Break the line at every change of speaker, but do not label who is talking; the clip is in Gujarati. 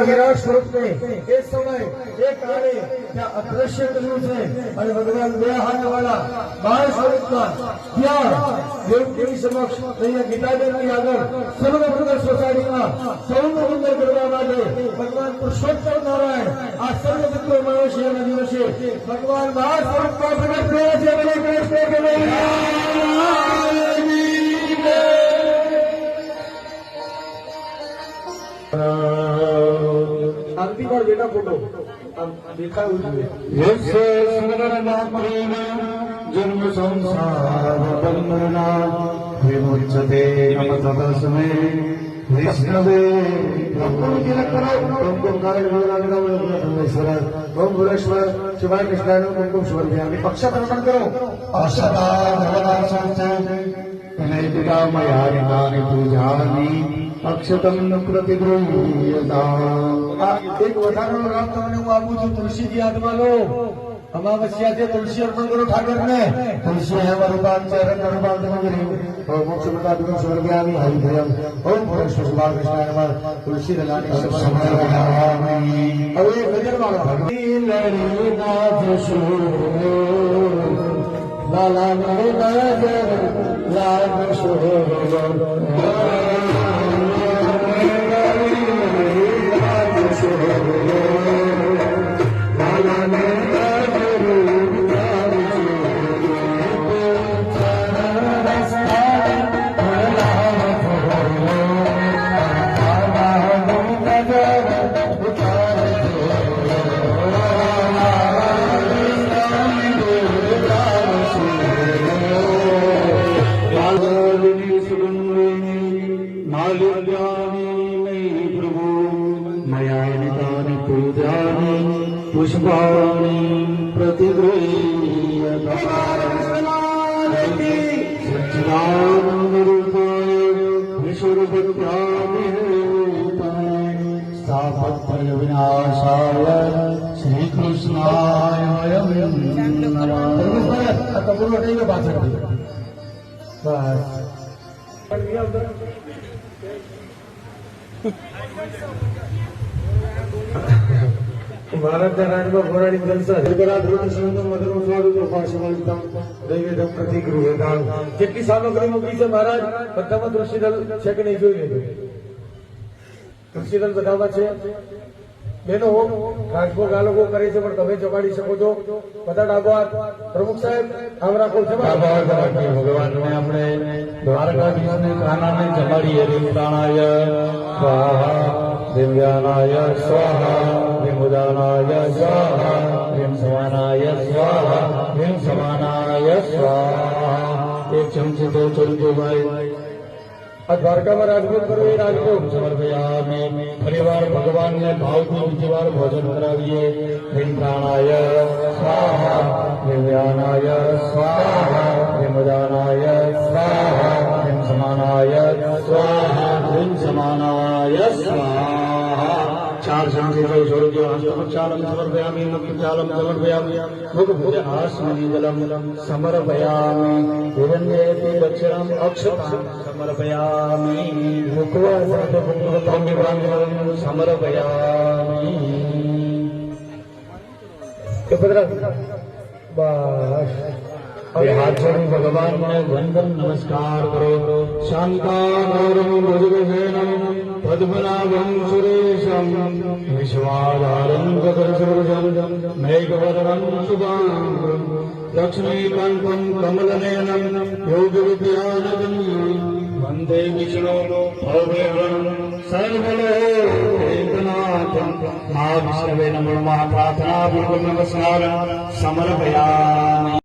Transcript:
વિરાટ સ્વરૂપને એ સમય એ કાળે ત્યાં અદ્રશ્ય કર્યું છે અને ભગવાન બે હાથવાળા બાળ સ્વરૂપમાં ત્યાં દેવકીની સમક્ષ અહીંયા ગીતાબેનની આગળ સર્વપ્રકાર સોસાયટીમાં સૌનું મંગળ કરવા માટે ભગવાન પુરુષોત્તમ નારાયણ આ સર્વ મિત્રો મનુષ્યના દિવસે ભગવાન બાળ સ્વરૂપમાં પ્રગટ થયા છે. બોલો કૃષ્ણ शांति पर बेटा फोटो देखा जन्म संसार बंधना विमुच्यते नमस्तस्मै विष्णवे ओम भुवनेश्वर शिवाय कृष्णाय कुमकुम शिवर्भयामि पक्षार्पण करो अक्षतामयानि पूजानि अक्षतम प्रतिगृह्यता. एक વધારાનો રામ તમને હું આપું છું. તુલસીજી હાથમાં લો. અમાવસ્યા છે, તુલસી અર્પણ કરો ઠાકરને. તુલસી હે વરુપાન ચરણ કરુપાન તમગરી ઓમ મોક્ષ પ્રદાતુમ સ્વર્ગયામિ હરિભયમ ઓમ ભુવનેશ્વર બાળ કૃષ્ણાય નમઃ. તુલસી દલાની સમર્પયામિ. હવે નજર મારો ભગવાન નાથ સુર લાલા નજર લાગ સુર पुष्पाणि प्रतिगृह्यता. सच्चिदानन्दरूपाय विश्वरूपत्यादिहेताय स्थापत्य विनाशाय श्रीकृष्णाय वयं नमः. भारत राज्य पौराणिक जलसा જેટલી સામગ્રી મૂકી છે મહારાજ બધામાં તુલસીદલ છે કે નહીં જોઈ લેજો. તુલસીદલ બધામાં છે. બેનો રાજભોગ આ લોકો કરે છે પણ તમે જમાડી શકો છો. બધા ડાબા પ્રમુખ સાહેબ આમ રાખો છે. ભગવાનને આપણે દ્વારકાધીશને કાનાને જમાડીએ. રીમતાણાય સ્વાહા દિવ્યાનાય સ્વાહા વિમુદાનાય સ્વાહા વિમ સમાનાય સ્વાહા વિમ સમાનાય સ્વાહા. એક ચમચી તો ચલજો ભાઈ. આ દ્વારકામાં રાજભોગ કરવું એ રાજભોગ સમર્પયામિ. ફરીવાર ભગવાનને ભાવથી બીજી વાર ભોજન કરાવીએ. વિમ પ્રાણાય સ્વાહા દિવ્યાનાય સ્વાહા વિમુદાનાય સ્વાહા વિમ સમાનાય સ્વાહા વિમ સમાનાય સ્વાહા. चार शांति से छोड़ो. हस्तमुच्चालं समर्पयामि. मुखमुच्चालं समर्पयामि. मुखभुजहास्मि जलं समर्पयामि. हिरण्येति दक्षिणम् अक्षतां समर्पयामि. मुखवासं समर्पयामि. बस हाथ जोड़ी भगवान ने वंदन नमस्कार करो. शांताकारं भुजगशयनं पद्मनाभं सुरेशं विश्वाधारं गगनसदृशं मेघवर्णं शुभांगं लक्ष्मीकान्तं कमलनयनं योगविद्यानगम्यं वन्दे विष्णो भवेरणं सर्वलोकनाथं. महाविष्णवे नमो नमः. प्रार्थनापूर्वकं नमस्कारं समर्पयामि.